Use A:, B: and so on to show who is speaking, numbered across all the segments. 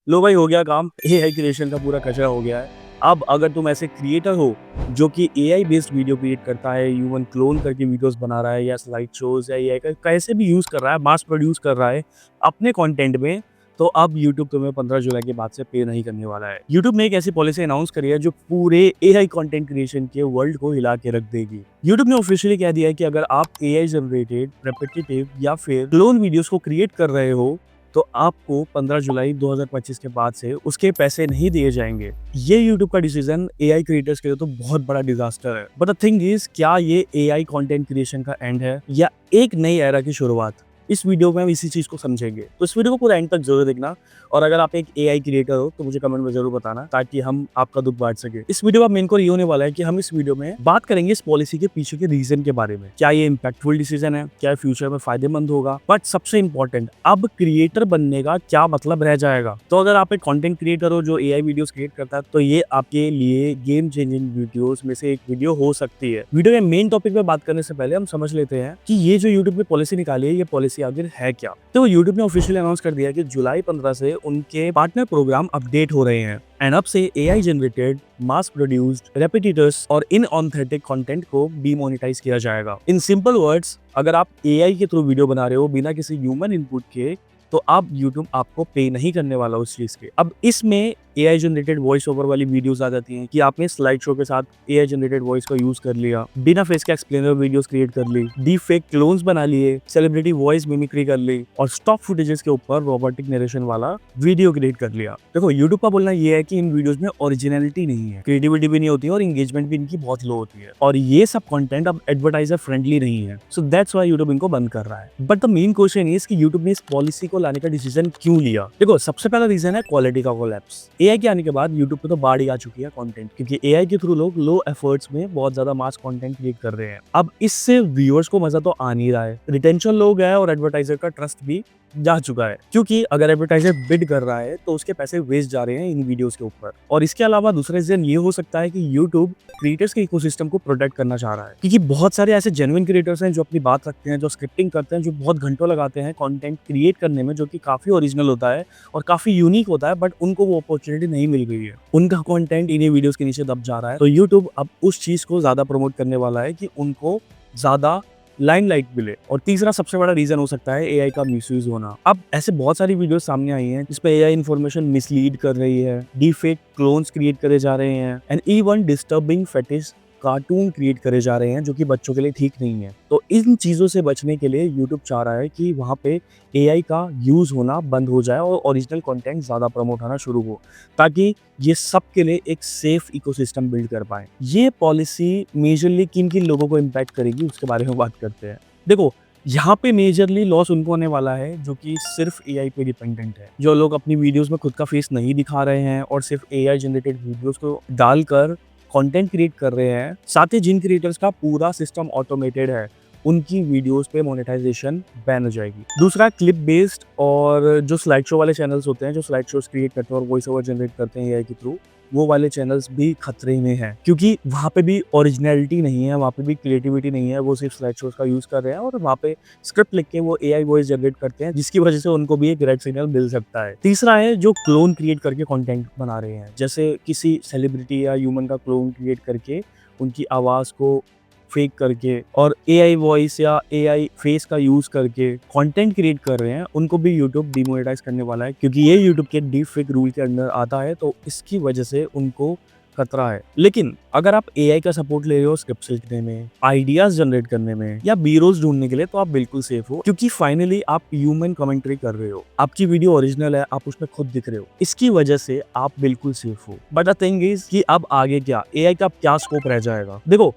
A: लो भाई हो गया काम, एआई क्रिएशन का पूरा कचरा हो गया है। अब अगर तुम ऐसे क्रिएटर हो जो कि एआई बेस्ड वीडियो क्रिएट करता है, ह्यूमन क्लोन करके वीडियोस बना रहा है या स्लाइड शोज या एआई का कैसे भी यूज कर रहा है, मास प्रोड्यूस कर रहा है अपने कंटेंट में, तो अब यूट्यूब तुम्हें 15 जुलाई के बाद से पे नहीं करने वाला है। यूट्यूब ने एक ऐसी पॉलिसी अनाउंस करी है जो पूरे एआई कंटेंट क्रिएशन के वर्ल्ड को हिला के रख देगी। यूट्यूब ने ऑफिशियली कह दिया है कि अगर आप एआई जनरेटेड, रेपिटेटिव या फिर क्लोन वीडियोस को क्रिएट कर रहे हो तो आपको 15 जुलाई 2025 के बाद से उसके पैसे नहीं दिए जाएंगे। ये यूट्यूब का डिसीजन एआई क्रिएटर्स के लिए तो बहुत बड़ा डिजास्टर है। बट द थिंग इज, क्या ये एआई कंटेंट क्रिएशन का एंड है या एक नई एरा की शुरुआत? इस वीडियो में हम इसी चीज को समझेंगे, तो इस वीडियो को पूरा एंड तक जरूर देखना। और अगर आप एक एआई क्रिएटर हो तो मुझे कमेंट में जरूर बताना ताकि हम आपका दुख बांट सके। इस वीडियो का मेन कोर ये होने वाला है कि हम इस वीडियो में बात करेंगे इस पॉलिसी के पीछे के रीजन के बारे में। क्या ये इम्पैक्टफुल डिसीजन है, क्या फ्यूचर में फायदेमंद होगा, बट सबसे इंपॉर्टेंट, अब क्रिएटर बनने का क्या मतलब रह जाएगा। तो अगर आप एक कंटेंट क्रिएटर हो जो एआई वीडियोस क्रिएट करता है तो ये आपके लिए गेम चेंजिंग वीडियोस में से एक वीडियो हो सकती है। वीडियो के मेन टॉपिक पे बात करने से पहले हम समझ लेते हैं कि ये जो यूट्यूब ने पॉलिसी निकाली है, ये पॉलिसी आखिर है क्या। तो यूट्यूब ने ऑफिशियली अनाउंस कर दिया कि जुलाई 15 से उनके पार्टनर प्रोग्राम अपडेट हो रहे हैं एंड अब से एआई जनरेटेड, मास प्रोड्यूस्ड, रेपिटेटर्स और इनऑथेंटिक कंटेंट को डीमोनेटाइज किया जाएगा। इन सिंपल वर्ड्स, अगर आप एआई के थ्रू वीडियो बना रहे हो बिना किसी ह्यूमन इनपुट के, तो अब यूट्यूब आपको पे नहीं करने वाला उस चीज के। अब इसमें एआई जनरेटेड वॉइस ओवर वाली वीडियोस आ जाती हैं कि आपने स्लाइड शो के साथ एआई जनरेटेड वॉइस का यूज कर लिया, बिना फेस के एक्सप्लेनर वीडियोस क्रिएट कर ली, डीप फेक क्लोन्स बना लिए, सेलिब्रिटी वॉइस मिमिक्री कर ली और स्टॉक फुटेजेस के ऊपर रोबोटिक नरेशन वाला वीडियो क्रिएट कर लिया। देखो, यूट्यूब का बोलना ये है कि इन वीडियोस में ओरिजिनलिटी नहीं है, क्रिएटिविटी भी नहीं होती है और एंगेजमेंट भी इनकी बहुत लो होती है और ये सब कंटेंट अब एडवर्टाइजर फ्रेंडली नहीं है। सो दैट्स व्हाई यूट्यूब इनको बंद कर रहा है। But the main question is कि यूट्यूब ने इस पॉलिसी को लाने का डिसीजन क्यों लिया। देखो, सबसे पहला रीजन है क्वालिटी का कोलैप्स। एआई के आने के बाद यूट्यूब पे तो बाढ़ ही आ चुकी है कंटेंट, क्योंकि एआई के थ्रू लोग लो एफर्ट्स में बहुत ज्यादा मास कंटेंट क्रिएट कर रहे हैं। अब इससे व्यूअर्स को मजा तो आ नहीं रहा है, रिटेंशन लो गया है और एडवर्टाइजर का ट्रस्ट भी जा चुका है, क्योंकि अगर एडवर्टाइजर बिड कर रहा है तो उसके पैसे वेस्ट जा रहे हैं इन वीडियोस के ऊपर। और इसके अलावा दूसरा रीजन ये हो सकता है कि यूट्यूब क्रिएटर्स के इकोसिस्टम को प्रोटेक्ट करना चाह रहा है, क्योंकि बहुत सारे ऐसे जेन्युइन क्रिएटर्स हैं जो अपनी बात रखते हैं, जो स्क्रिप्टिंग करते हैं, जो बहुत घंटों लगाते हैं कंटेंट क्रिएट करने में, जो कि काफी ओरिजिनल होता है और काफी यूनिक होता है, बट उनको वो अपॉर्चुनिटी नहीं मिल गई है। उनका कंटेंट इन्हीं वीडियोस के नीचे दब जा रहा है। तो यूट्यूब अब उस चीज को ज्यादा प्रमोट करने वाला है कि उनको ज्यादा लाइमलाइट मिले। और तीसरा सबसे बड़ा रीजन हो सकता है एआई का मिसयूज होना। अब ऐसे बहुत सारी वीडियोस सामने आई हैं जिसपे एआई इन्फॉर्मेशन मिसलीड कर रही है, डीफेक क्लोन्स क्रिएट करे जा रहे हैं and even disturbing fetish cartoon create करे जा रहे हैं जो कि बच्चों के लिए ठीक नहीं है। तो इन चीज़ों से बचने के लिए यूट्यूब चाह रहा है कि वहाँ पे एआई का यूज़ होना बंद हो जाए और ओरिजिनल कंटेंट ज़्यादा प्रमोट होना शुरू हो, ताकि ये सब के लिए एक सेफ इकोसिस्टम बिल्ड कर पाए। ये पॉलिसी मेजरली किन किन लोगों को इम्पैक्ट करेगी उसके बारे में बात करते हैं। देखो, यहाँ पे मेजरली लॉस उनको होने वाला है जो कि सिर्फ एआई पे डिपेंडेंट है, जो लोग अपनी वीडियोस में खुद का फेस नहीं दिखा रहे हैं और सिर्फ एआई जनरेटेड वीडियोस को डालकर कंटेंट क्रिएट कर रहे हैं। साथ ही जिन क्रिएटर्स का पूरा सिस्टम ऑटोमेटेड है, उनकी वीडियोस पे मोनेटाइजेशन बैन हो जाएगी। दूसरा, क्लिप बेस्ड और जो स्लाइड शो वाले चैनल्स होते हैं, जो स्लाइड शोज क्रिएट करते हैं और वॉइस ओवर जनरेट करते हैं एआई के थ्रू, वो वाले चैनल्स भी खतरे में हैं, क्योंकि वहाँ पे भी ओरिजिनलिटी नहीं है, वहाँ पे भी क्रिएटिविटी नहीं है। वो सिर्फ स्लाइड शोज का यूज कर रहे हैं और वहाँ पे स्क्रिप्ट लिख के वो एआई वॉइस जनरेट करते हैं, जिसकी वजह से उनको भी एक रेड सिग्नल मिल सकता है। तीसरा है जो क्लोन क्रिएट करके कंटेंट बना रहे हैं, जैसे किसी सेलिब्रिटी या ह्यूमन का क्लोन क्रिएट करके उनकी आवाज को फेक करके और एआई वॉइस या एआई फेस का यूज करके कंटेंट क्रिएट कर रहे हैं, उनको भी यूट्यूब डिमोनेटाइज करने वाला है, क्योंकि ये यूट्यूब के डीप फेक रूल के अंदर आता है। तो इसकी वजह से उनको खतरा है। लेकिन अगर आप एआई का सपोर्ट ले रहे हो स्क्रिप्ट लिखने में, आइडियाज जनरेट करने में या बी-रोल्स ढूंढने के लिए, तो आप बिल्कुल सेफ हो, क्योंकि फाइनली आप ह्यूमन कमेंट्री कर रहे हो, आपकी वीडियो ओरिजिनल है, आप उसमें खुद दिख रहे हो, इसकी वजह से आप बिल्कुल सेफ हो। बट द थिंग इज कि अब आगे क्या, एआई का क्या स्कोप रह जाएगा। देखो,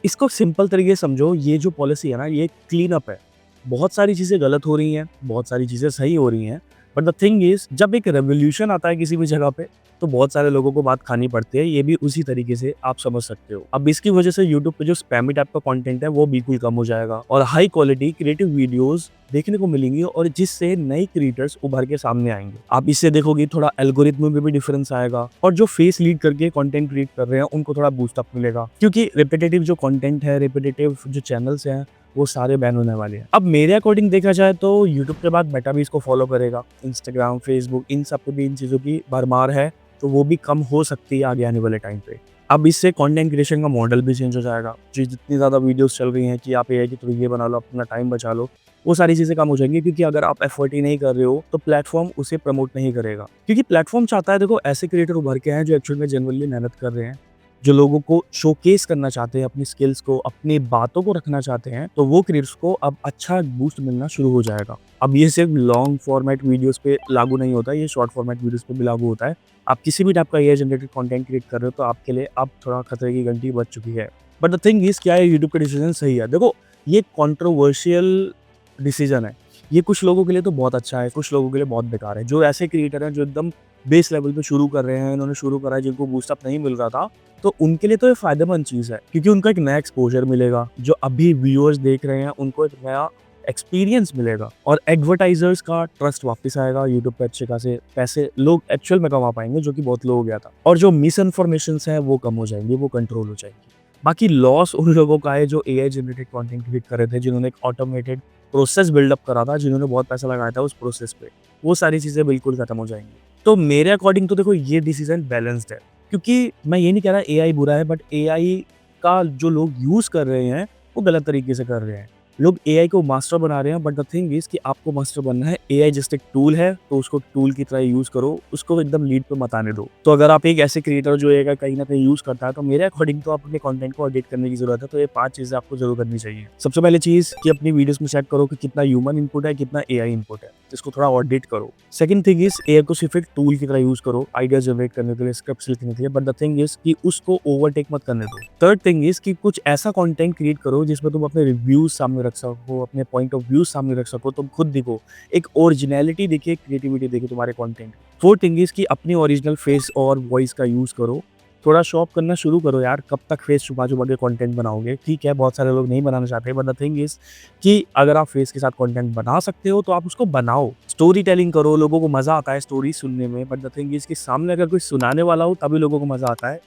A: इसको सिंपल तरीके समझो, ये जो पॉलिसी है ना, ये क्लीन अप है। बहुत सारी चीजें गलत हो रही हैं, बहुत सारी चीजें सही हो रही हैं, बट द थिंग इज, जब एक रेवोल्यूशन आता है किसी भी जगह पे, तो बहुत सारे लोगों को बात खानी पड़ती है। ये भी उसी तरीके से आप समझ सकते हो। अब इसकी वजह से यूट्यूब पे जो स्पैमी टाइप का कंटेंट है वो बिल्कुल कम हो जाएगा और हाई क्वालिटी क्रिएटिव वीडियोस देखने को मिलेंगी, और जिससे नए क्रिएटर्स उभर के सामने आएंगे। आप इससे देखोगे थोड़ा एल्गोरिथम में भी डिफरेंस आएगा, और जो फेस लीड करके कंटेंट क्रिएट कर रहे हैं उनको थोड़ा बूस्ट अप मिलेगा, क्योंकि रिपीटेटिव जो कंटेंट है, रिपीटेटिव जो चैनल्स हैं, वो सारे बैन होने वाले हैं। अब मेरे अकॉर्डिंग देखा जाए तो यूट्यूब के बाद मेटा भी इसको फॉलो करेगा। इंस्टाग्राम, फेसबुक इन सब पे भी इन चीज़ों की भरमार है, तो वो भी कम हो सकती है आगे आने वाले टाइम पे। अब इससे कंटेंट क्रिएशन का मॉडल भी चेंज हो जाएगा। जी, जितनी ज़्यादा वीडियोज़ चल रही हैं कि आप एआई के थ्रू ये बना लो, अपना टाइम बचा लो, वो सारी चीज़ें कम हो जाएँगी, क्योंकि अगर आप एफर्ट ही नहीं कर रहे हो, तो प्लेटफ़ॉर्म उसे प्रमोट नहीं करेगा। क्योंकि प्लेटफ़ॉर्म चाहता है, देखो ऐसे क्रिएटर उभर के आएँ जो एक्चुअल में जेनुइनली मेहनत कर रहे हैं, जो लोगों को शोकेस करना चाहते हैं, अपनी स्किल्स को, अपनी बातों को रखना चाहते हैं, तो वो क्रिएटर्स को अब अच्छा बूस्ट मिलना शुरू हो जाएगा। अब ये सिर्फ़ लॉन्ग फॉर्मेट वीडियोज़ पे लागू नहीं होता, ये शॉर्ट फॉर्मेट वीडियोज़ पे भी लागू होता है। आप किसी भी टाइप का एआई जनरेटेड कंटेंट क्रिएट कर रहे हो, तो आपके लिए अब थोड़ा खतरे की घंटी बज चुकी है। बट द थिंग इज़, क्या ये यूट्यूब का डिसीजन सही है? देखो, ये कंट्रोवर्शियल डिसीजन है। ये कुछ लोगों के लिए तो बहुत अच्छा है, कुछ लोगों के लिए बहुत बेकार है। जो ऐसे क्रिएटर हैं जो एकदम बेस लेवल पे शुरू कर रहे हैं, इन्होंने शुरू करा है, जिनको बूस्ट-अप नहीं मिल रहा था, तो उनके लिए तो ये फ़ायदेमंद चीज़ है, क्योंकि उनको एक नया एक्सपोज़र मिलेगा। जो अभी व्यूअर्स देख रहे हैं, उनको एक नया एक्सपीरियंस मिलेगा और एडवर्टाइज़र्स का ट्रस्ट वापस आएगा। यूट्यूब पे अच्छे खासे पैसे लोग एक्चुअल में कमा पाएँगे, जो कि बहुत लो हो गया था। और जो मिसइन्फॉर्मेशंस हैं, वो कम हो जाएँगी, वो कंट्रोल हो जाएँगी। बाकी लॉस उन लोगों का है जो एआई जनरेटेड कंटेंट क्रिएट कर रहे थे, जिन्होंने एक ऑटोमेटेड प्रोसेस बिल्डअप करा था, जिन्होंने बहुत पैसा लगाया था उस प्रोसेस पे। वो सारी चीज़ें बिल्कुल खत्म हो जाएँगी। तो मेरे अकॉर्डिंग तो देखो, ये डिसीजन बैलेंस्ड है, क्योंकि मैं ये नहीं कह रहा एआई बुरा है, बट एआई का जो लोग यूज़ कर रहे हैं, वो गलत तरीके से कर रहे हैं। लोग एआई को मास्टर बना रहे हैं, बट द थिंग इज़ कि आपको मास्टर बनना है। एआई जस्ट एक टूल है, तो उसको टूल की तरह यूज़ करो, उसको एकदम लीड पे मत आने दो। तो अगर आप एक ऐसे क्रिएटर जो एआई का कहीं न कहीं यूज़ करता है, तो मेरे अकॉर्डिंग तो अपने कंटेंट को एडिट करने की ज़रूरत है। तो ये 5 चीज़ें आपको ज़रूर करनी चाहिए। सबसे पहली चीज़ कि अपनी वीडियोज़ में चेक करो कि कितना ह्यूमन इनपुट है, कितना एआई इनपुट है। इसको थोड़ा ऑडिट करो। सेकंड थिंग इज़, एआई को सिर्फ़ एक टूल की तरह यूज़ करो, आइडियाज़ जनरेट करने के लिए, स्क्रिप्ट्स लिखने के लिए, बट द थिंग इज़ कि उसको ओवरटेक मत करने दो। थर्ड थिंग इज़ कि कुछ ऐसा कंटेंट क्रिएट करो जिसमें तुम अपने रिव्यूज़ सामने रख सको, अपने पॉइंट ऑफ व्यू सामने रख सको, तुम खुद दिखो। एक ओरिजिनैलिटी दिखे, क्रिएटिविटी दिखे तुम्हारे कंटेंट। फोर्थ थिंग इज़ कि अपनी ओरिजिनल फेस और वॉइस का यूज़ करो। थोड़ा शो ऑफ करना शुरू करो यार, कब तक फेस छुपा-छुपा के कंटेंट बनाओगे? ठीक है, बहुत सारे लोग नहीं बनाना चाहते, बट द थिंग इज़ कि अगर आप फेस के साथ कंटेंट बना सकते हो, तो आप उसको बनाओ। स्टोरी टेलिंग करो, लोगों को मज़ा आता है स्टोरी सुनने में, बट द थिंग इज़ कि सामने अगर कोई सुनाने वाला हो, तभी लोगों को मज़ा आता है।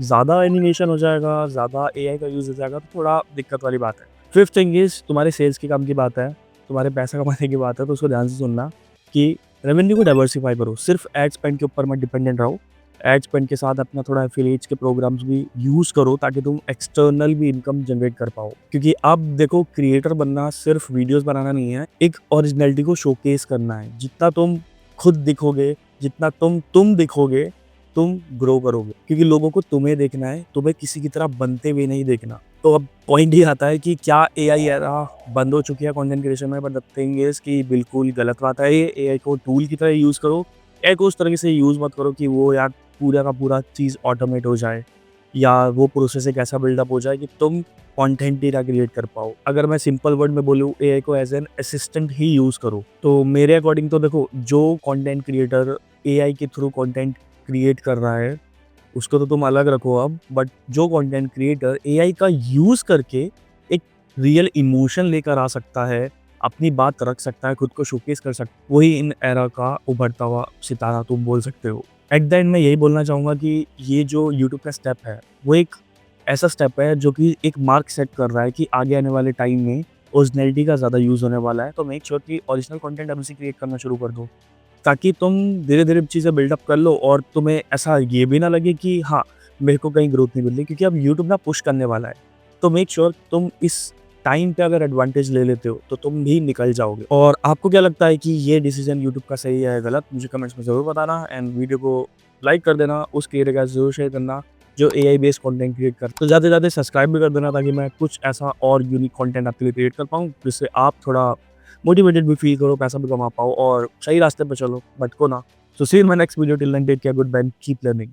A: ज़्यादा एनिमेशन हो जाएगा, ज़्यादा एआई का यूज़ हो जाएगा, तो थोड़ा दिक्कत वाली बात है। फिफ्थ थिंग इज़, तुम्हारे सेल्स के काम की बात है, तुम्हारे पैसा कमाने की बात है, तो उसको ध्यान से सुनना कि रेवेन्यू को डाइवर्सिफ़ाई करो। सिर्फ़ एड स्पेंड के ऊपर मत डिपेंडेंट रहो। एड स्पेंड के साथ अपना थोड़ा एफिलिएट्स के प्रोग्राम्स भी यूज़ करो, ताकि तुम एक्सटर्नल भी इनकम जनरेट कर पाओ। क्योंकि अब देखो, क्रिएटर बनना सिर्फ़ वीडियोज़ बनाना नहीं है, एक ओरिजिनैलिटी को शोकेस करना है। जितना तुम खुद दिखोगे, जितना तुम दिखोगे, तुम ग्रो करोगे, क्योंकि लोगों को तुम्हें देखना है, तुम्हें किसी की तरह बनते हुए नहीं देखना। तो अब पॉइंट ये आता है कि क्या एआई एरा बंद हो चुकी है कंटेंट क्रिएशन में? बट द थिंग इज़ कि बिल्कुल गलत बात है ये। एआई को टूल की तरह यूज़ करो। एआई को उस तरीके से यूज़ मत करो कि वो यार पूरा का पूरा चीज़ ऑटोमेट हो जाए, या वो प्रोसेस एक ऐसा बिल्डअप हो जाए कि तुम कंटेंट ही ना क्रिएट कर पाओ। अगर मैं सिंपल वर्ड में बोलूँ, एआई को as an assistant he use करो। तो मेरे अकॉर्डिंग तो देखो, जो कंटेंट क्रिएटर एआई के थ्रू कंटेंट क्रिएट कर रहा है, उसको तो तुम अलग रखो अब, बट जो कंटेंट क्रिएटर एआई का यूज़ करके एक रियल इमोशन लेकर आ सकता है, अपनी बात रख सकता है, खुद को शोकेस कर सकता है, वही इन एरा का उभरता हुआ सितारा तुम बोल सकते हो। एट द एंड मैं यही बोलना चाहूँगा कि ये जो यूट्यूब का स्टेप है, वो एक ऐसा स्टेप है जो कि एक मार्क सेट कर रहा है कि आगे आने वाले टाइम में ओरिजिनैलिटी का ज़्यादा यूज़ होने वाला है। तो मेक श्योर कि ओरिजिनल कंटेंट अभी से क्रिएट करना शुरू कर दो, ताकि तुम धीरे-धीरे चीज़ें बिल्डअप कर लो और तुम्हें ऐसा ये भी ना लगे कि हाँ, मेरे को कहीं ग्रोथ नहीं मिल रही, क्योंकि अब यूट्यूब ना पुश करने वाला है। तो मेक श्योर तुम इस टाइम पे अगर एडवांटेज ले लेते हो, तो तुम भी निकल जाओगे। और आपको क्या लगता है कि ये डिसीजन यूट्यूब का सही है या गलत? मुझे कमेंट्स में ज़रूर बताना, एंड वीडियो को लाइक कर देना, उस क्रिएटर के साथ ज़रूर शेयर करना जो एआई बेस्ड कंटेंट क्रिएट करता है। तो ज़्यादा से ज़्यादा सब्सक्राइब भी कर देना, ताकि मैं कुछ ऐसा और यूनिक कंटेंट आपके लिए क्रिएट कर पाऊँ, जिससे आप थोड़ा मोटिवेटेड भी फील करो, पैसा भी कमा पाओ और सही रास्ते पे चलो, भटको ना। So see you in my next video, till then take care, good bye, keep learning.